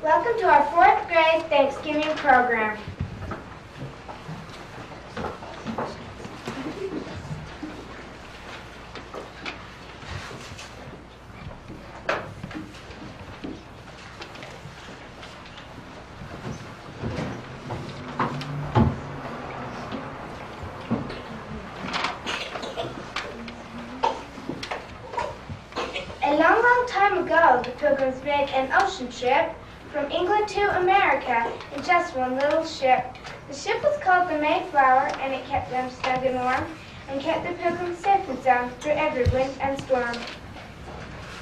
Welcome to our 4th grade Thanksgiving program. A long, long time ago, the Pilgrims made an ocean trip from England to America in just one little ship. The ship was called the Mayflower, and it kept them snug and warm and kept the Pilgrims safe and sound through every wind and storm.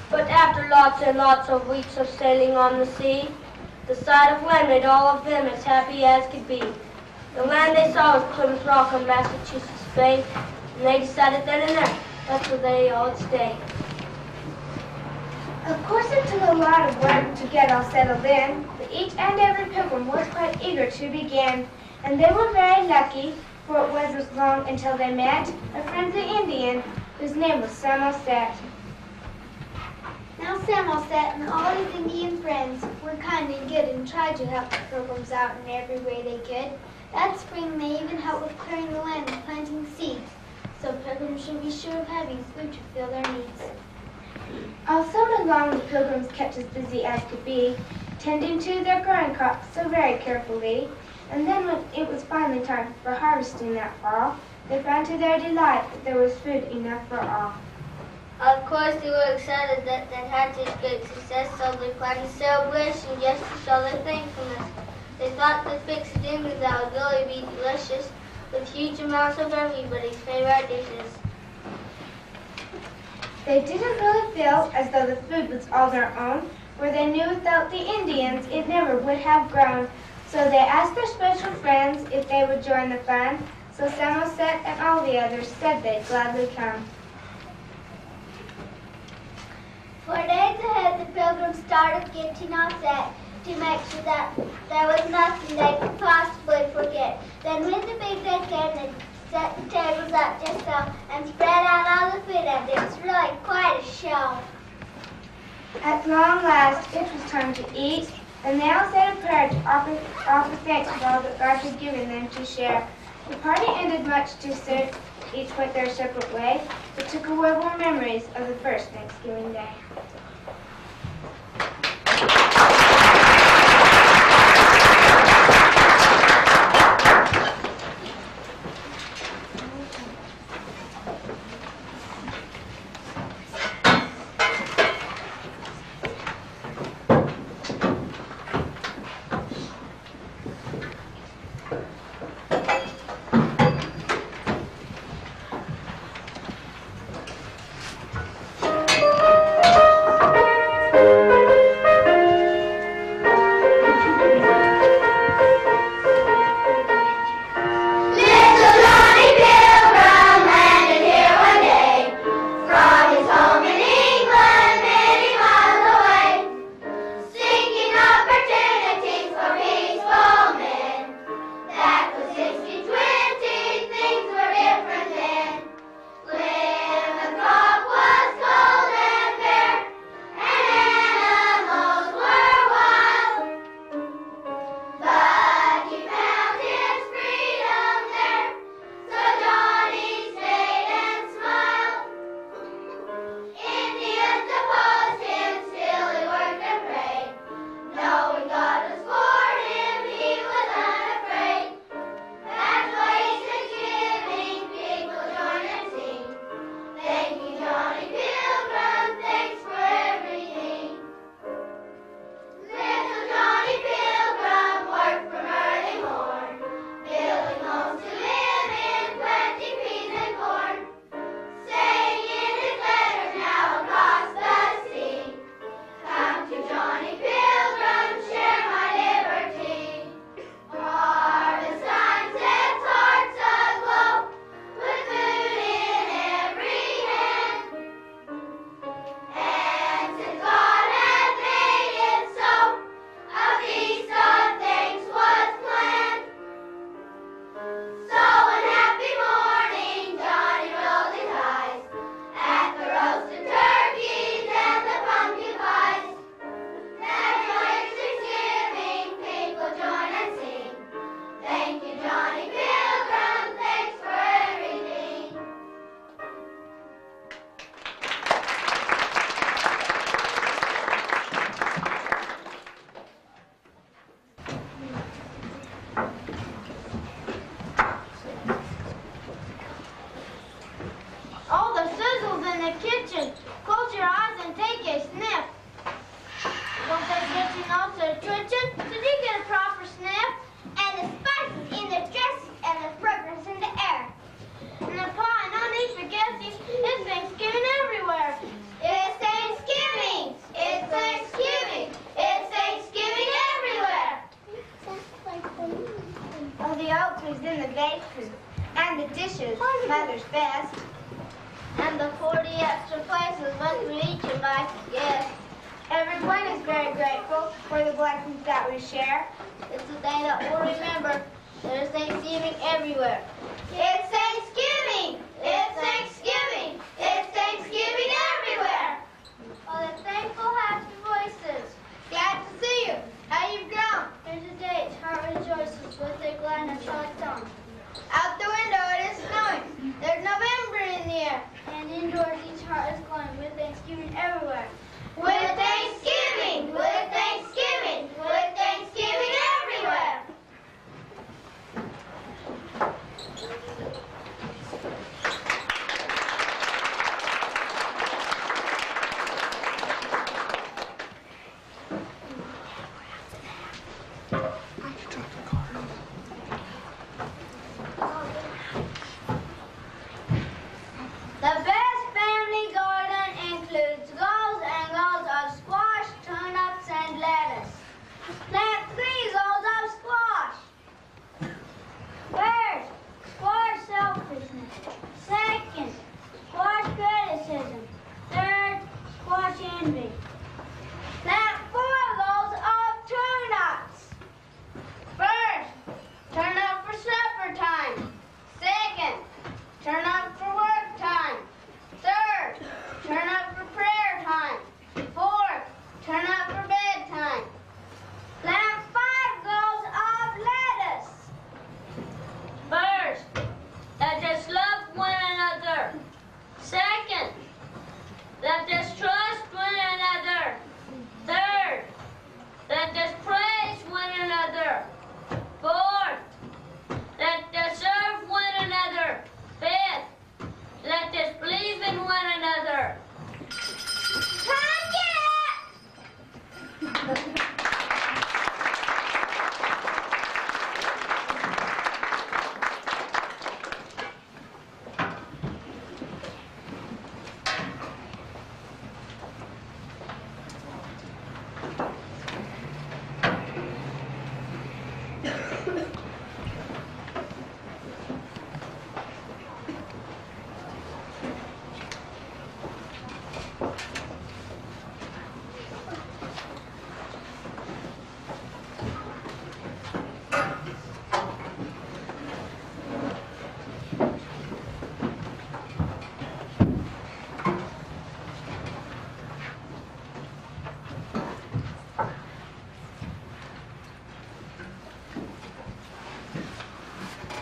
But after lots and lots of weeks of sailing on the sea, the sight of land made all of them as happy as could be. The land they saw was Plymouth Rock on Massachusetts Bay, and they decided then and there that's where they all would stay. Of course, it took a lot of work to get all settled in, but each and every pilgrim was quite eager to begin, and they were very lucky, for it wasn't long until they met a friendly Indian whose name was Samoset. Now Samoset and all his Indian friends were kind and good and tried to help the Pilgrims out in every way they could. That spring they even helped with clearing the land and planting seeds, so Pilgrims should be sure of having food to fill their needs. All summer long, the Pilgrims kept as busy as could be, tending to their growing crops so very carefully. And then when it was finally time for harvesting that fall, they found to their delight that there was food enough for all. Of course, they were excited that they had such great success, so they planned a celebration just to show their thankfulness. They thought they'd fix a dinner that would really be delicious, with huge amounts of everybody's favorite dishes. They didn't really feel as though the food was all their own, for they knew without the Indians it never would have grown. So they asked their special friends if they would join the fun, so Samoset and all the others said they'd gladly come. For days ahead, the Pilgrims started getting all set to make sure that there was nothing they could possibly forget. Then when the big day came, they set the tables up just so and spread out all the food, and it was really quite a show. At long last, it was time to eat, and they all said a prayer to offer thanks for all that God had given them to share. The party ended much to suit each went their separate way, but took away more memories of the first Thanksgiving Day. Thank you, Johnny Pilgrim. Thanks for everything. Oh, the sizzle's in the kitchen. Close your eyes and take a sniff. Don't they get your nose to twitching? Did you get a proper sniff? And the spices in the dressing and the fragrance in the air. And the pie, no need for guessing. It's Thanksgiving everywhere. It's Thanksgiving. It's Thanksgiving. It's Thanksgiving everywhere. Oh, the oak trees in the bakery. And the dishes, mother's best. And the 40 extra places one for each invited guest. Everyone is very grateful for the blessings that we share. It's a day that we'll remember. There's Thanksgiving everywhere. It's Thanksgiving! It's Thanksgiving! It's Thanksgiving everywhere! Oh, the thankful, happy voices. Glad to see you. How you've grown. Here's a date, heart rejoices with their gladness shall tongue. Out the window it is snowing. There's November in the air. And indoors each heart is glowing with Thanksgiving everywhere. With Thanksgiving! With Thanksgiving! With Thanksgiving everywhere! The best family garden includes goals and goals of squash, turnips, and lettuce. Plant 3 goals of squash. First, squash selfishness. Second, squash criticism. Third, squash envy. Plant 4 goals of turnips. First, turn up for supper time. Second, turn up for work time. Third, turn up for prayer time. Fourth, turn up for bedtime. Plant 5 goals of lettuce. First, let us love one another. Second, let us trust one another. Third, let us praise one another. Fourth, let us serve one another. Fifth, let us believe in one another. Come get it!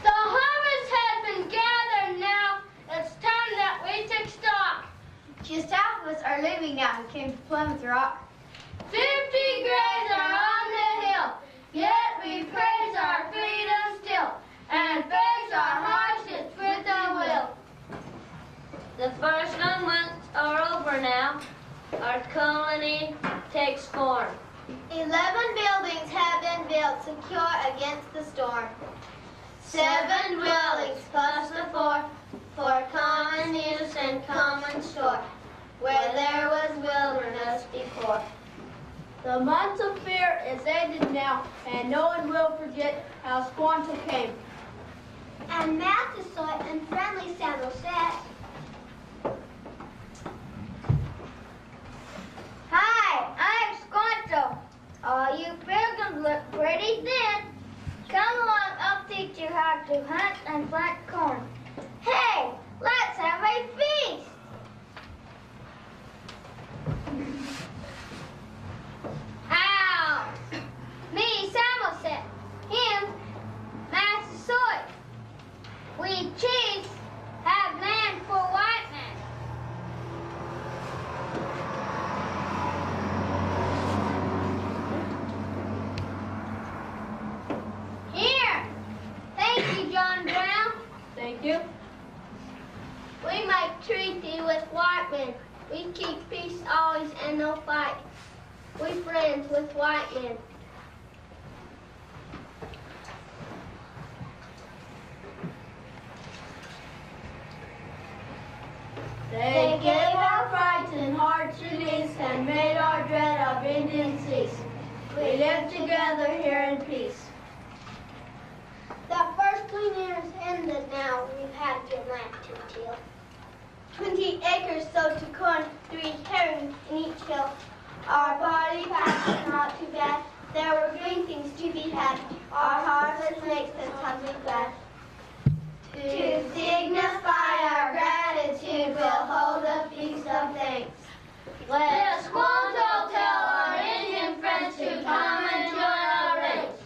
The harvest has been gathered now. It's time that we take stock. Just half of us are leaving now who came to Plymouth Rock. 50 graves are on the hill, yet we praise our freedom still, and face our hardships with a will. The first long months are over now. Our colony takes form. 11 buildings have been built secure against the storm. 7 dwellings plus the 4 for common use and common store, where there was wilderness before. The month of fear is ended now, and no one will forget how Squanto came. And Massasoit and friendly Somerset. Hi, I'm Squanto. All you pilgrims look pretty thin. Come along, I'll teach you how to hunt and plant corn. Hey, let's have a feast. Ow! Me, Samoset. Him, Massasoit. You? We make treaty with white men. We keep peace always and no fight. We friends with white men. They gave our frights and hearts release and made our dread of Indians cease. We live together here in peace. The first 20 years ended now. We've had your land to till. 20 acres sowed to corn, 3 herrings in each hill. Our body patches not too bad. There were green things to be had. Our harvest makes us humbly glad. To signify our gratitude, we'll hold a feast of thanks. Let Squanto tell our Indian friends to come and join our ranks.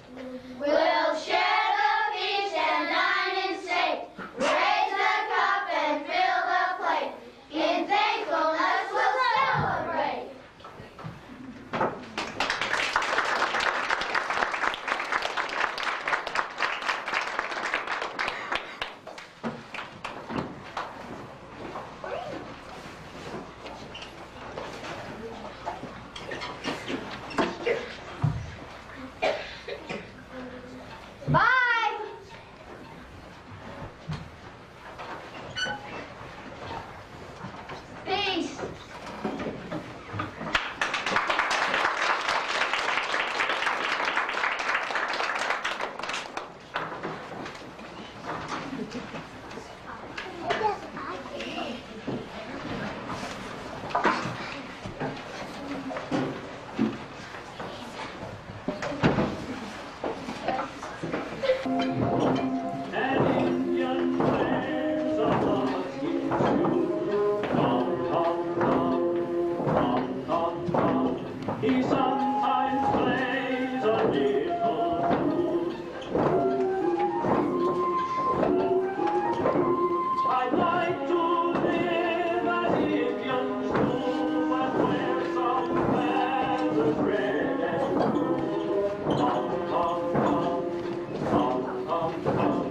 We'll share the feast and dine in state. Raise the cup and fill the plate. In thankfulness we'll celebrate. Bye! Peace! An Indian plays a monkey tune. Tom, tom, tom, tom, tom, tom. He sometimes plays a little tune. I'd like to live as Indians do and wear some feathers red and blue. Tom, tom, tom, tom, tom, tom.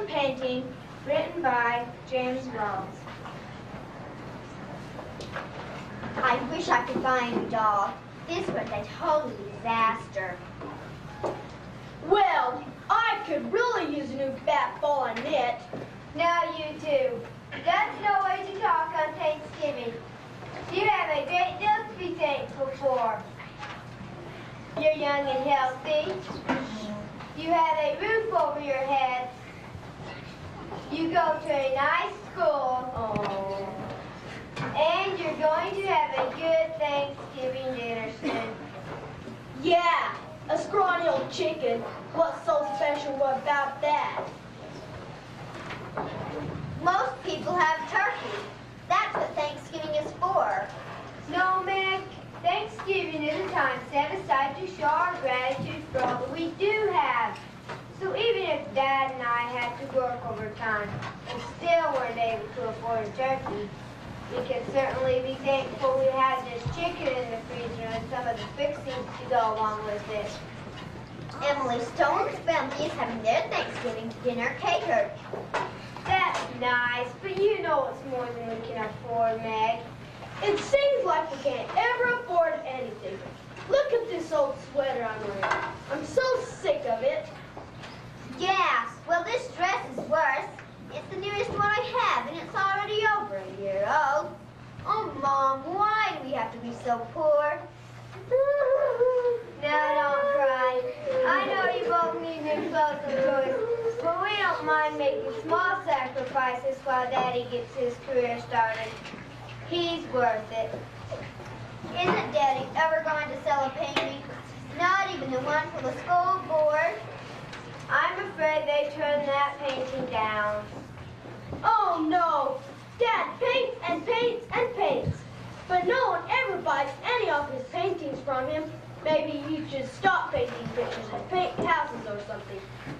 a painting written by James Wells. I wish I could buy a new doll. This was a total disaster. Well, I could really use a new bat ball and knit. Now you two. That's no way to talk on Thanksgiving. You have a great deal to be thankful for. You're young and healthy. You have a roof over your head. You go to a nice school. Oh. And you're going to have a good Thanksgiving dinner soon. Yeah, a scrawny old chicken. What's so special about that? Most people have turkey. That's what Thanksgiving is for. No, Meg. Thanksgiving is a time set aside to show our gratitude for all that we do have. So even if Dad and I had to work overtime and still weren't able to afford a turkey, we can certainly be thankful we had this chicken in the freezer and some of the fixings to go along with it. Emily Stone's family is having their Thanksgiving dinner catered. That's nice, but you know it's more than we can afford, Meg. It seems like we can't ever afford anything. Look at this old sweater I'm wearing. I'm so sick of it. Yeah, well, this dress is worse. It's the newest one I have, and it's already over a year old. Oh, Mom, why do we have to be so poor? Now don't cry. I know you both need new clothes and toys, but we don't mind making small sacrifices while Daddy gets his career started. He's worth it. Isn't Daddy ever going to sell a painting? Not even the one for the school board? I'm afraid they turned that painting down. Oh no! Dad paints and paints and paints. But no one ever buys any of his paintings from him. Maybe he should stop painting pictures and paint houses or something.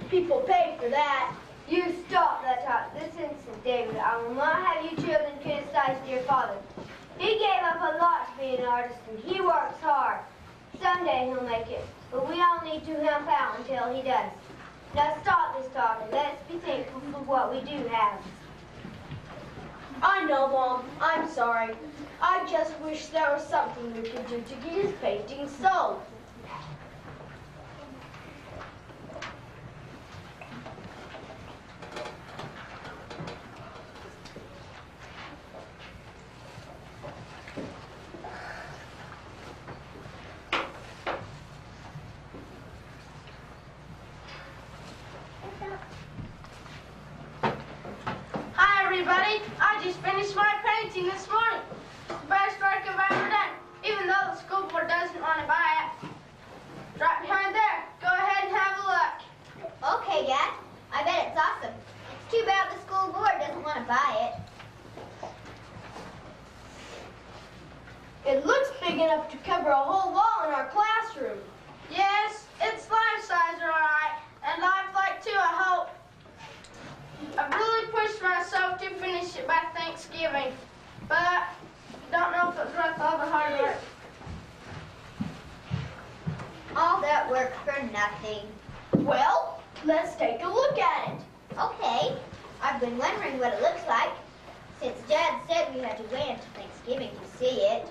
People pay for that. You stop that talk this instant, David. I will not have you children criticize your father. He gave up a lot to be an artist, and he works hard. Someday he'll make it, but we all need to help out until he does. Now stop this talk and let's be thankful for what we do have. I know, Mom. I'm sorry. I just wish there was something we could do to get his paintings sold. Hi everybody, I just finished my painting this morning. It's the best work I've ever done, even though the school board doesn't want to buy it. It's right behind there. Go ahead and have a look. Okay, Dad. I bet it's awesome. It's too bad the school board doesn't want to buy it. It looks big enough to cover a whole wall in our classroom. Yes, it's life size alright, and lifelike too, I hope. I've really pushed myself to finish it by Thanksgiving, but don't know if it's worth all the hard work. All that work for nothing. Well, let's take a look at it. Okay. I've been wondering what it looks like, since Dad said we had to wait until Thanksgiving to see it.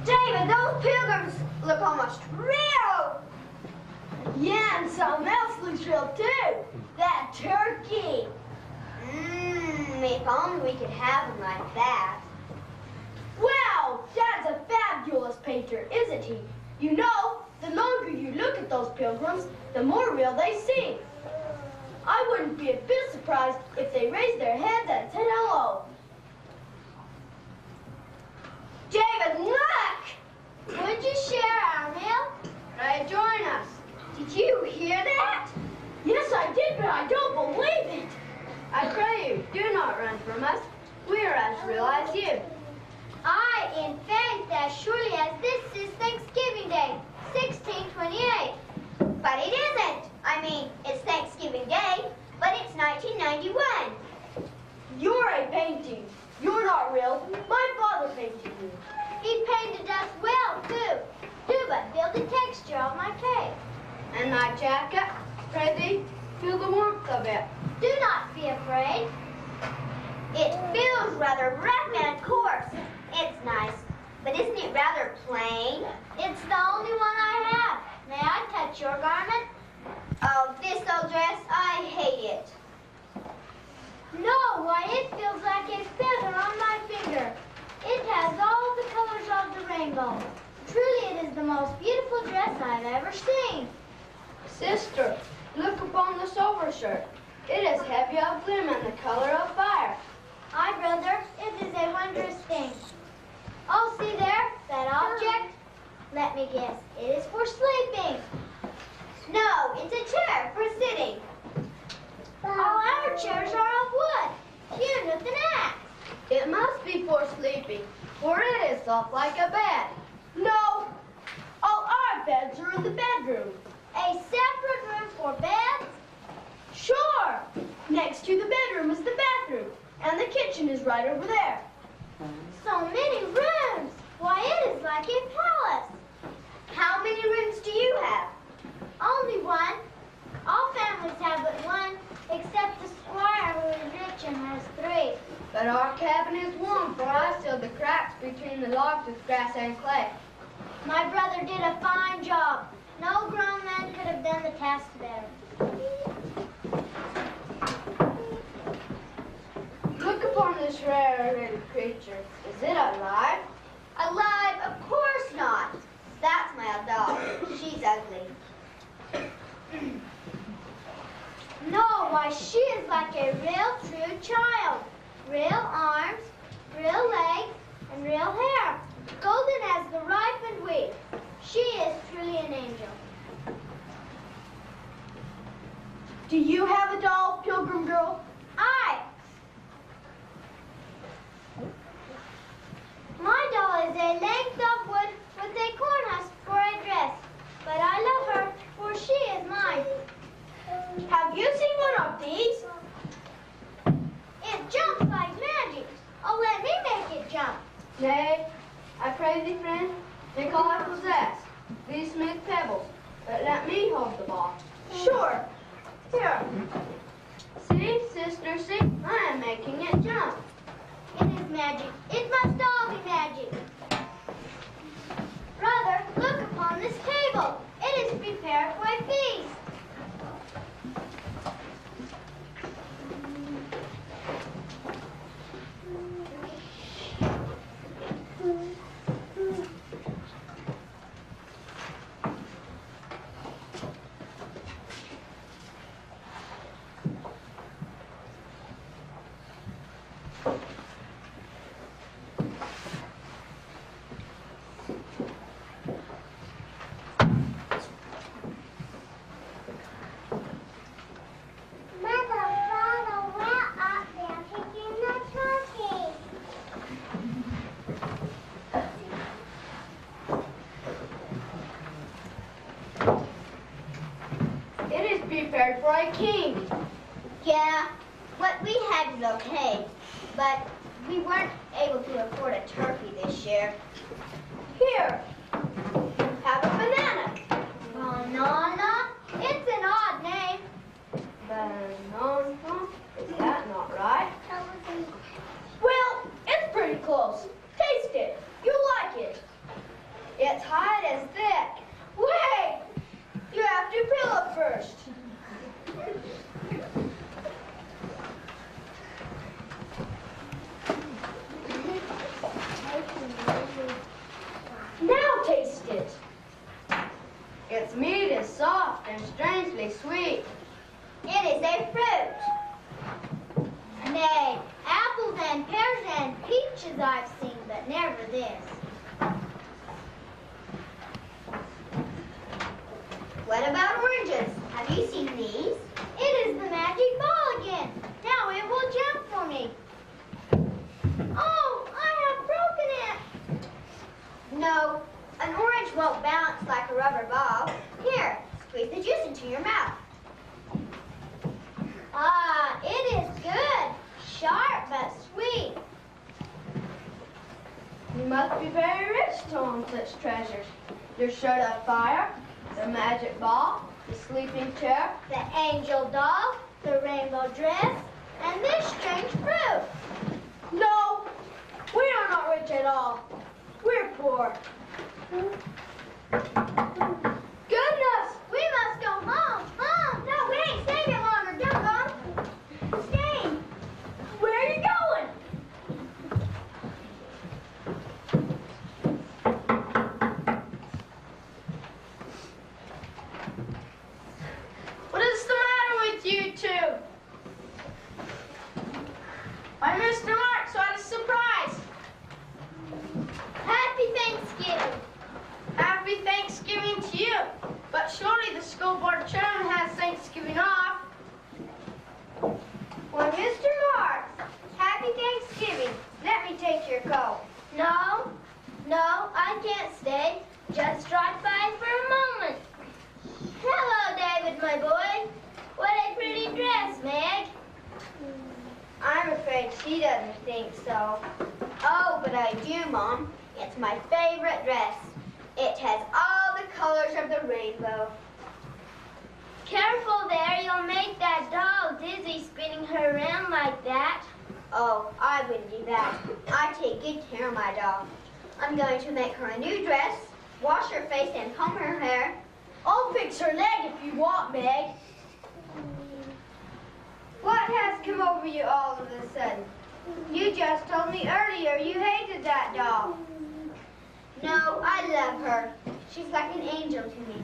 David, those pilgrims look almost real. Yeah, and something else looks real too. That turkey. If only we could have them like that. Wow, Dad's a fabulous painter, isn't he? You know, the longer you look at those pilgrims, the more real they seem. I wouldn't be a bit surprised if they raised their heads and said hello. David, look! Would you share our meal? Right, join us. Did you hear that? Yes, I did, but I don't believe it. I pray you, do not run from us. We are as real as you. I, in faith, as surely as this is Thanksgiving Day, 1628. But it isn't. I mean, jacket. Pray feel the warmth of it. Do not be afraid. It feels rather rough and coarse. It's nice, but isn't it rather plain? It's the only one I have. May I touch your garment? Oh, this old dress, I hate it. No, why it feels like a feather on my finger. It has all the colors of the rainbow. Truly, it is the most beautiful dress I've ever seen. Sister, look upon this overshirt. It is heavy of limb and the color of fire. Aye, brother, it is a wondrous thing. Oh, see there, that object? Let me guess, it is for sleeping. No, it's a chair for sitting. All our chairs are of wood, hewn with an axe. It must be for sleeping, for it is soft like a bed. No, all our beds are in the bedroom. A separate room for beds? Sure, next to the bedroom is the bathroom, and the kitchen is right over there. So many rooms. Why, it is like a palace. How many rooms do you have? Only one. All families have but one, except the squire who is rich and has three. But our cabin is warm, for I sealed the cracks between the logs with grass and clay. My brother did a fine job. No grown man could have done the task better. Look upon this rare little creature. Is it alive? Alive? Of course not. That's my old dog. She's ugly. No, why, she is like a real true child. Real arms, real legs, and real hair. Golden as the ripened wheat. She is truly an angel. Do you have a doll, Pilgrim Girl? Aye. My doll is a length of wood with a corn husk for a dress. But I love her, for she is mine. Have you seen one of these? It jumps like magic. Oh, let me make it jump. Nay, I pray thee, friend, think all I possess. These smooth pebbles, but let me hold the ball. Sure. Here. See, sister, see, I am making it jump. It is magic. It must all be magic. Brother, look upon this table. It is prepared for a feast. Prepared for a king. Yeah, what we had is okay, but we weren't able to afford a turkey this year. Here, have a banana. Banana? It's an odd name. Banana? Is that not right? Well, it's pretty close. Taste it. You'll like it. Its hide is thick. Wait! You have to peel it first. Now taste it. Its meat is soft and strangely sweet. It is a fruit. Nay, apples and pears and peaches I've seen, but never this. What about oranges? Have you seen these? It is the magic ball again. Now it will jump for me. Oh, I have broken it. No, an orange won't bounce like a rubber ball. Here, squeeze the juice into your mouth. Ah, it is good. Sharp but sweet. You must be very rich to own such treasures. Your shirt of fire, the magic ball, the sleeping chair, the angel doll, the rainbow dress, and this strange fruit. No, we are not rich at all. We're poor. Goodness, we must go home. Mom, no, we ain't staying here longer. Don't go. Stay. Where are you going? What is the matter with you two? Why, Mr. Marks, what a surprise! Happy Thanksgiving. Happy Thanksgiving to you. But surely the school board chairman has Thanksgiving off. Well, Mr. Marks, happy Thanksgiving. Let me take your coat. No, I can't stay. Just drop by for a moment. Hello, David, my boy. What a pretty dress, Meg. I'm afraid she doesn't think so. Oh, but I do, Mom. It's my favorite dress. It has all the colors of the rainbow. Careful there, you'll make that doll dizzy spinning her around like that. Oh, I wouldn't do that. I take good care of my doll. I'm going to make her a new dress, wash her face, and comb her hair. I'll fix her leg if you want, Meg. What has come over you all of a sudden? You just told me earlier you hated that doll. No, I love her. She's like an angel to me.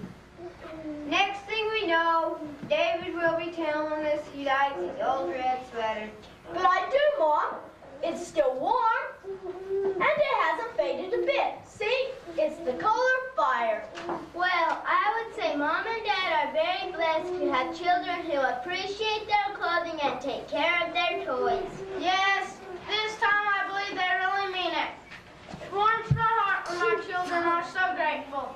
Next thing we know, David will be telling us he likes his old red sweater. But I do, Mom. It's still warm, and it hasn't faded a bit. See? It's the color of fire. Well, I would say Mom and Dad are very blessed to have children who appreciate their clothing and take care of their toys. Yes, this time I believe they really mean it. It warms my heart when my children are so grateful.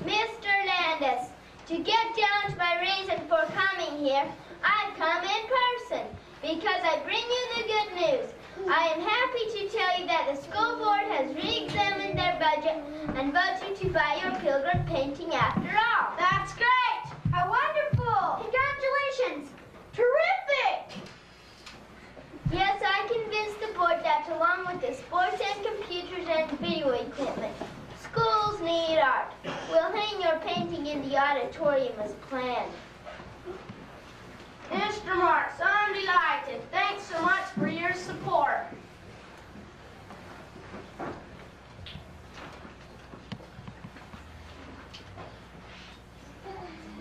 Mr. Landis, to get down to my reason for coming here, I've come in person because I bring you the good news. I am happy to tell you that the school board has re-examined their budget and voted to buy your pilgrim painting after all. That's great! How wonderful! Congratulations! Terrific! Yes, I convinced the board that along with the sports and computers and video equipment, schools need art. We'll hang your painting in the auditorium as planned. Mr. Marks, I'm delighted. Thanks so much for your support.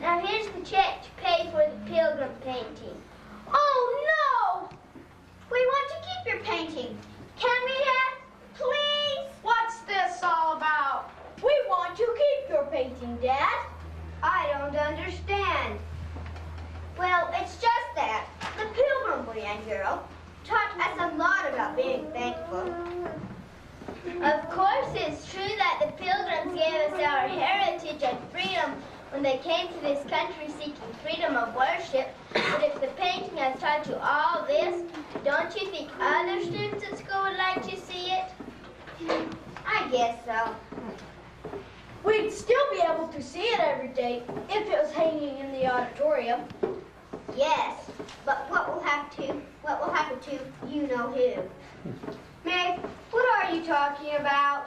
Now here's the check to pay for the pilgrim painting. Oh, no! We want to keep your painting. Can we, Dad? Please? What's this all about? We want to keep your painting, Dad. I don't understand. Well, it's just that the pilgrim boy and girl taught us a lot about being thankful. Of course, it's true that the pilgrims gave us our heritage and freedom when they came to this country seeking freedom of worship. But if the painting has taught you all this, don't you think other students at school would like to see it? I guess so. We'd still be able to see it every day if it was hanging in the auditorium. Yes, but what will happen to you know who? Meg, what are you talking about?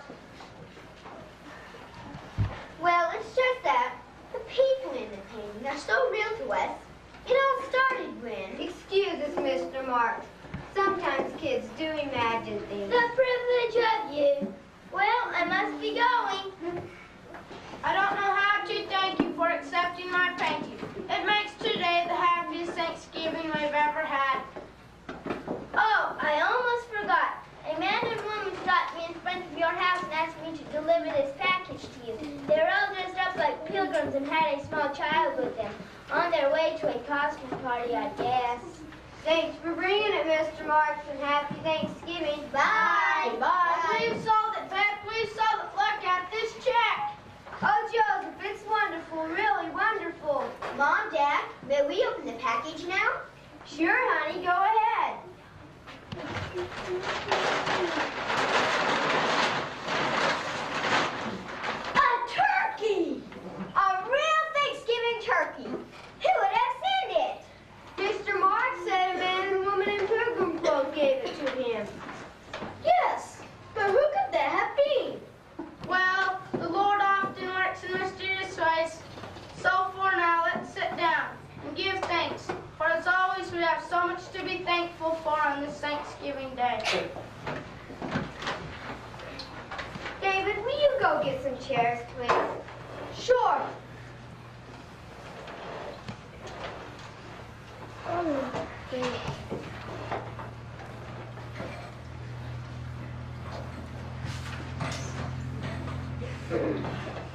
Well, it's just that the people in the painting are so real to us. It all started when Excuse us, Mr. Marks. Sometimes kids do imagine things. the privilege of you. Well, I must be going. I don't know how to thank you for accepting my painting. It makes today the happiest Thanksgiving we've ever had. Oh, I almost forgot. A man and woman stopped me in front of your house and asked me to deliver this package to you. They were all dressed up like pilgrims and had a small child with them. On their way to a costume party, I guess. Thanks for bringing it, Mr. Marks, and happy Thanksgiving. Bye. Please sold it, Beth. Please sold it. Look at this check. Oh, Joseph, it's wonderful, really wonderful. Mom, Dad, may we open the package now? Sure, honey, go ahead. A turkey! A real Thanksgiving turkey. be thankful for on this Thanksgiving Day. David, will you go get some chairs, please? Sure.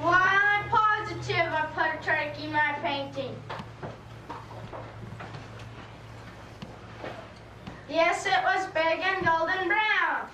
Why, I'm positive I put a turkey in my painting. Yes, it was big and golden brown.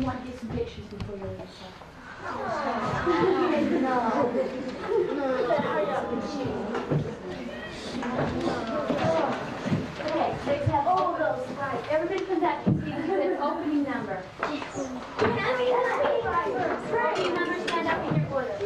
want to get some pictures before you leave. Okay, let's have all those. Right. Everybody come back and see the opening number. Opening number, stand up in your order.